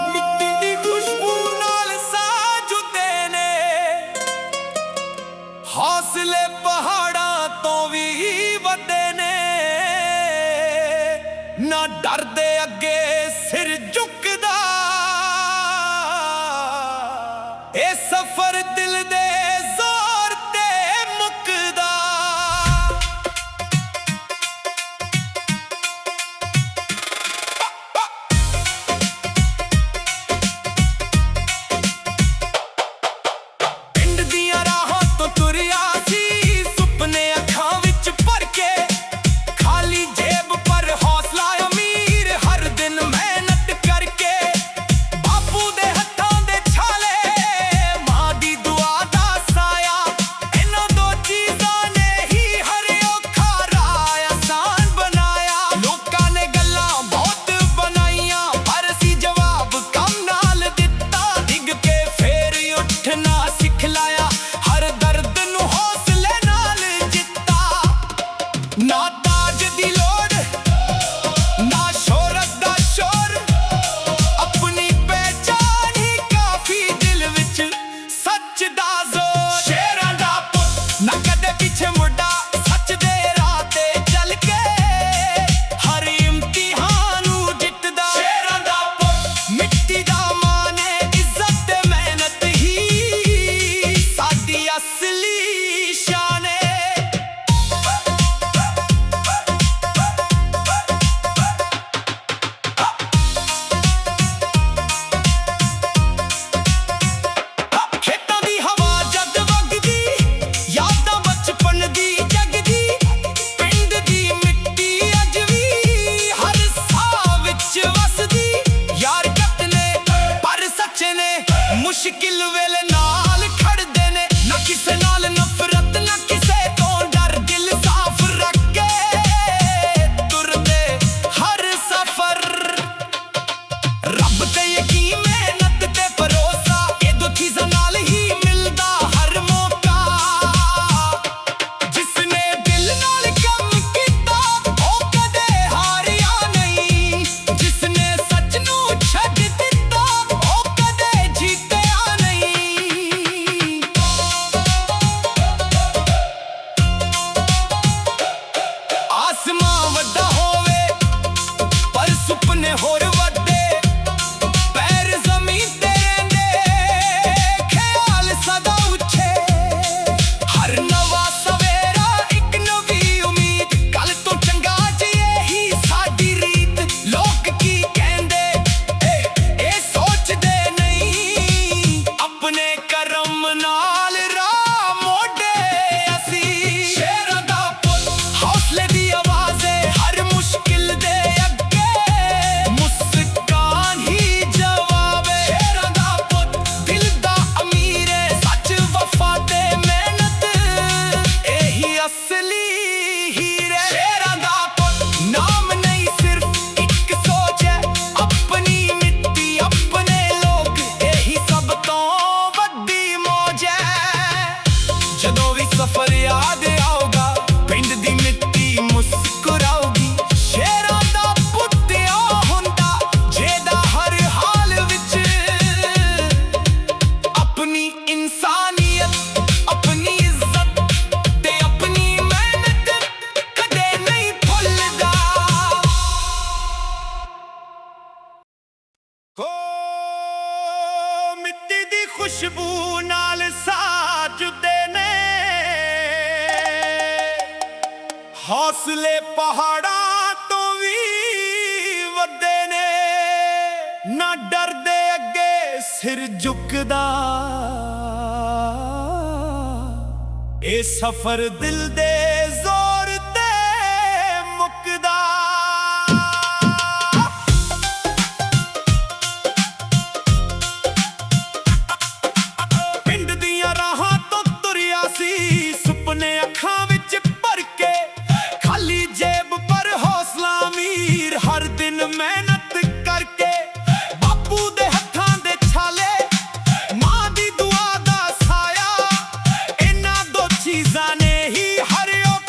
ਮਿੱਟੀ ਦੀ ਖੁਸ਼ਬੂ ਨਾਲ ਸਾਜਦੇ ਨੇ ਹੌਸਲੇ ਪਹਾੜਾਂ ਤੋਂ ਵੀ ਵੱਡੇ ਨੇ ਨਾ ਡਰਦੇ ਅੱਗੇ ਸਿਰ ਝੁਕਦਾ ਇਹ ਸਫ਼ਰ ਦਿਲ ਦੇ ਜ਼ੋਰ ਤੇ ਮੁੱਕਦਾ ਪਿੰਡ ਦੀਆਂ ਰਾਹਾਂ ਤੋਂ ਤੁਰਿਆ ਸੀ ਸੁਪਨੇ ਅੱਖਾਂ ਵਿੱਚ ਭਰ ਕੇ ਖਾਲੀ ਜੇਬ ਪਰ ਹੌਸਲਾ ਅਮੀਰ ਹਰ ਦਿਨ ਮਿਹਨਤ ਕਰਕੇ ਬਾਪੂ ਦੇ ਹੱਥਾਂ ਦੇ ਛਾਲੇ ਮਾਂ ਦੀ ਦੁਆ ਦਾ ਸਾਇਆ ਇਹਨਾਂ ਦੋ ਚੀਜ਼ਾਂ ਨੇ ਹੀ ਹਰ ਔਖਾ ਰਾਹ ਆਸਾਨ ਬਣਾਇਆ ਲੋਕਾਂ ਨੇ ਗੱਲਾਂ ਬਹੁਤ ਬਣਾਈਆਂ ਪਰ ਅਸੀਂ ਜਵਾਬ ਕੰਮ ਨਾਲ ਦਿੱਤਾ ਡਿੱਗ ਕੇ ਫੇਰ ਉੱਠਣਾ ਸਿਖਲਾਇਆ ਹਰ ਦਰਦ ਨੂੰ ਹੌਸਲੇ ਨਾਲ ਜਿੱਤਾ ਨਾ ਤਾਜ ਦੀ ਲੋੜ ਨਾ ਸ਼ੋਹਰਤ ਦਾ ਸ਼ੋਰ ਆਪਣੀ ਪਹਿਚਾਨ ਹੀ ਕਾਫੀ ਦਿਲ ਵਿੱਚ ਸੱਚ ਦਾ ਜ਼ੋਰ ਸ਼ੇਰਾਂ ਦਾ ਪੁੱਤ ਨਾ ਕਦੇ ਪਿੱਛੇ ਮੁੜਦਾ ਸੱਚ ਦੇ ਰਾਹ ਤੇ ਚੱਲ ਕੇ ਹਰ ਇਮਤਿਹਾਨ ਨੂੰ ਜਿੱਤਦਾ ਸ਼ੇਰਾਂ ਦਾ ਪੁੱਤ ਮਿੱਟੀ ਦਾ ਮਾਣ ਹੈ ਇੱਜ਼ਤ ਤੇ ਮਿਹਨਤ ਹੀ ਸਾਡੀ ਅਸਲੀ ਸ਼ਾਨ ਹੈ ਖੇਤਾਂ ਦੀ ਹਵਾ ਜਦ ਵਗਦੀ ਯਾਦਾਂ ਬਚਪਨ ਦੀ ਜਗਦੀ ਪਿੰਡ ਦੀ ਮਿੱਟੀ ਅੱਜ ਵੀ ਹਰ ਸਾਹ ਵਿੱਚ ਵਸਦੀ ਯਾਰ ਕੱਟ ਨੇ ਪਰ ਸੱਚੇ ਨੇ ਮੁਸ਼ਕਿਲ ਵੇਲੇ ਨਾਲ ਖੜਦੇ ਨੇ ਨਾ ਕਿਸੇ ਨਾਲ ਨਫ਼ਰਤ ਨਾ ਕਿਸੇ ਤੋਂ ਡਰ ਦਿਲ ਸਾਫ਼ ਰੱਖ ਕੇ ਤੁਰਦੇ ਹਰ ਸਫ਼ਰ ਰੱਬ ਤੇ ਯਕੀਨ ਮਿਹਨਤ ਤੇ ਭਰੋਸਾ ਇਹ ਦੋ ਚੀਜ਼ਾਂ ਨਾਲ ਹੀ ਮਿਲਦਾ ਹਰ ਮੌਕਾ ਜਿਸਨੇ ਦਿਲ ਨਾਲ ਕੰਮ ਕੀਤਾ ਉਹ ਕਦੇ ਹਾਰਿਆ ਨਹੀਂ ਜਿਸਨੇ ਸੱਚ ਨੂੰ ਛੱਡ ਦਿੱਤਾ ਉਹ ਕਦੇ ਜਿੱਤਿਆ ਨਹੀਂ ਆਸਮਾਨ ਵੱਡਾ ਹੋਵੇ ਪਰ ਸੁਪਨੇ ਹੋਰ ਵੱਡੇ ਪੈਰ ਜ਼ਮੀਨ ਤੇ ਰਹਿੰਦੇ ਖਿਆਲ ਸਦਾ ਉੱਚੇ ਹਰ ਨਵਾਂ ਸਵੇਰਾ ਇੱਕ ਨਵੀਂ ਉਮੀਦ ਕੱਲ ਤੋਂ ਚੰਗਾ ਜੇ ਇਹੀ ਸਾਡੀ ਰੀਤ ਲੋਕ ਕੀ ਕਹਿੰਦੇ ਇਹ ਸੋਚਦੇ ਨਹੀਂ ਆਪਣੇ ਕਰਮ ਨਾਲ ਰਾਹ ਮੋਢੇ ਅਸੀਂ ਸ਼ੇਰਾਂ ਦਾ ਪੁੱਤ ਹੌਸਲੇ ਦੀ ਆਵਾਜ਼ ਹੈ ਹਰ ਮੁਸ਼ਕਿਲ ਦੇ ਅੱਗੇ ਮੁਸਕਾਨ ਹੀ ਜਵਾਬ ਹੈ ਸ਼ੇਰਾਂ ਦਾ ਪੁੱਤ ਦਿਲ ਦਾ ਅਮੀਰ ਹੈ ਸੱਚ ਵਫਾ ਤੇ ਮਿਹਨਤ ਇਹੀ ਅਸਲੀ ਹੀਰ ਹੈ ਸ਼ੇਰਾਂ ਦਾ ਪੁੱਤ ਨਾਮ ਨਹੀਂ ਸਿਰਫ ਇੱਕ ਸੋਚ ਹੈ ਆਪਣੀ ਮਿੱਟੀ ਆਪਣੇ ਲੋਕ ਇਹੀ ਸਭ ਤੋਂ ਵੱਡੀ ਮੌਜ ਹੈ ਜਦੋਂ ਵੀ ਸਫ਼ਰ ਯਾਦ ਆਊਗਾ ਪਿੰਡ ਦੀ ਮਿੱਟੀ ਮੁਸਕਰਾਊਗੀ ਸ਼ੇਰਾਂ ਦਾ ਪੁੱਤ ਉਹ ਹੁੰਦਾ ਜਿਹਦਾ ਹਰ ਹਾਲ ਵਿੱਚ ਆਪਣੀ ਇਨਸਾਨੀਅਤ ਆਪਣੀ ਇੱਜ਼ਤ ਤੇ ਆਪਣੀ ਮਿਹਨਤ ਕਦੇ ਨਹੀਂ ਭੁੱਲਦਾ ਮਿੱਟੀ ਦੀ ਖੁਸ਼ਬੂ ਨਾਲ ਸਾਜਦੇ ਨੇ ਹੌਸਲੇ ਪਹਾੜਾਂ ਤੋਂ ਵੀ ਵੱਡੇ ਨੇ ਨਾ ਡਰਦੇ ਅੱਗੇ ਸਿਰ ਝੁਕਦਾ ਇਹ ਸਫ਼ਰ ਦਿਲ ਦੇ ਜ਼ੋਰ ਤੇ ਮੁੱਕਦਾ ਪਿੰਡ ਦੀਆਂ ਰਾਹਾਂ ਤੋਂ ਤੁਰਿਆ ਸੀ ਸੁਪਨੇ ਅੱਖਾਂ ਵਿੱਚ ਭਰ ਕੇ ਖਾਲੀ ਜੇਬ ਪਰ ਹੌਸਲਾ ਅਮੀਰ ਹਰ ਦਿਨ ਮਿਹਨਤ ਕਰਕੇ ਬਾਪੂ ਦੇ ਹੱਥਾਂ ਦੇ ਛਾਲੇ ਮਾਂ ਦੀ ਦੁਆ ਦਾ ਸਾਇਆ ਇਹਨਾਂ ਦੋ ਚੀਜ਼ਾਂ ਨੇ ਹੀ ਹਰ ਔਖਾ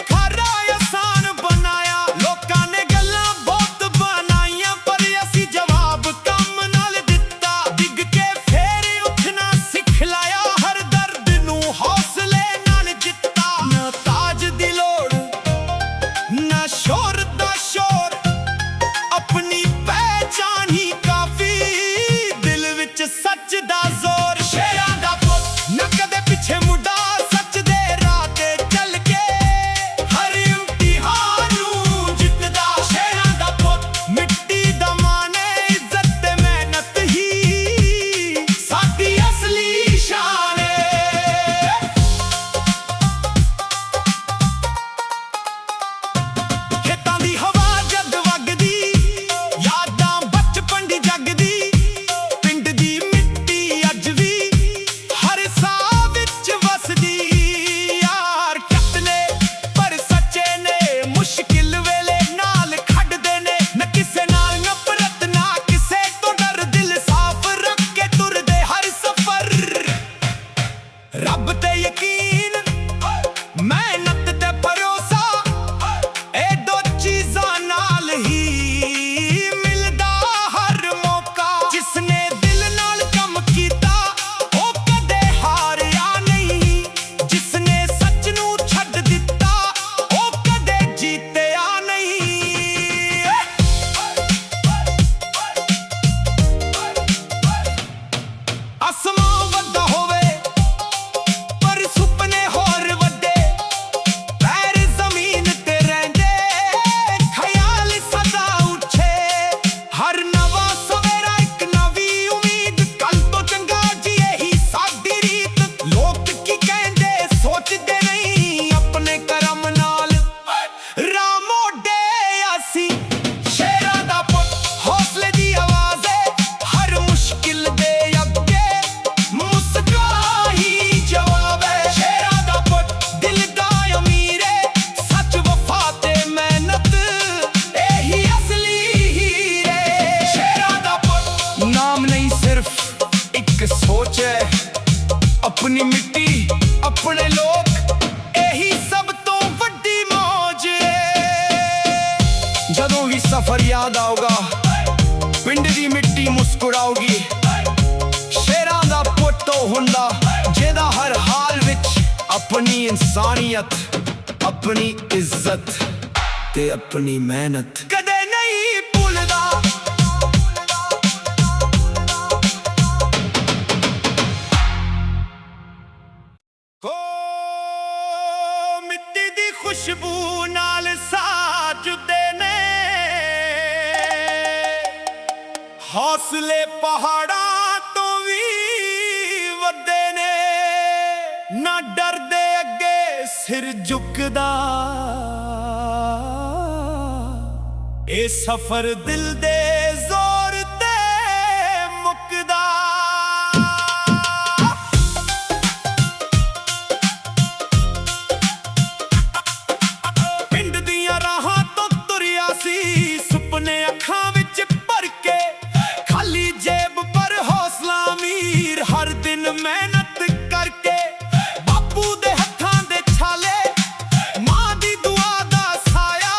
सफर याद आऊगा, पिंड दी मिट्टी मुस्कुराऊगी। शेरां दा पुੱਤ ਹੁੰਦਾ ਜਿਹਦਾ हर हाल विच अपनी इंसानियत, अपनी इज्जत ते अपनी मेहनत कदे नहीं भुलदा। हो मिट्टी दी खुशबू नाल साजुदे ने, हौसले पहाड़ां तो भी वड्डे ने। ना डरदे अगे सिर झुकदा, ए सफर दिल दे जोर ते मुकदा। पिंड दियां राहां तो तुरिया सी, सुपने अखां विच भर के। खाली जेब पर हौसला अमीर, हर दिन मेहनत करके। बापू दे हत्थां दे छाले, मां दी दुआ दा साया,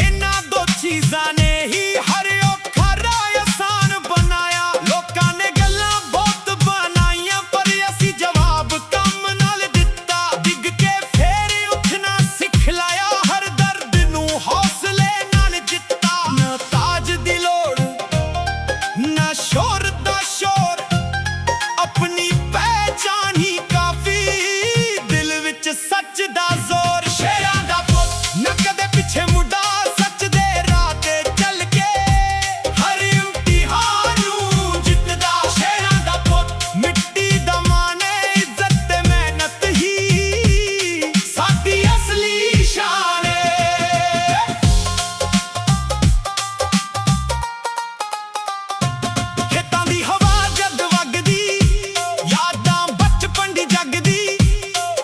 इन्हां दो चीज़ां ने ही हर औखा राह आसान बनाया। लोकां ने गल्लां बहुत बनाईयां, पर असीं जवाब काम नाल दित्ता। डिग के फेर उठना सिखलाया, हर दर्द नूं हौसले नाल जित्ता। ना ताज दी लोड़ ना शोर दा शोर, अपनी पहचान ही काफी। दिल विच सच दा जोर, शेरां दा पुੱਤ ना कदे पिछे मुड़ा। सच दे राह ते चल के हर इम्तिहान नूं जितदा। शेरां दा पुੱਤ मिट्टी दा मान है, इज्जत ते मेहनत ही साडी असली शान है। खेतां दी हवा जद वगदी, यादां बचपन दी जगदी।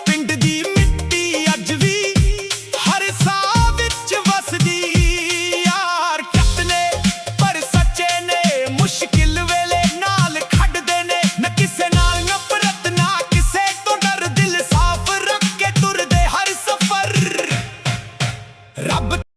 पिंड दी मिट्टी अज भी हर साह विच वसदी। यार कतले पर सच्चे ने, मुश्किल वेले नाल खड़दे ने। न किसे नाल नफरत, ना किसे तो डर, दिल साफ रख के तुरदे हर सफर। रब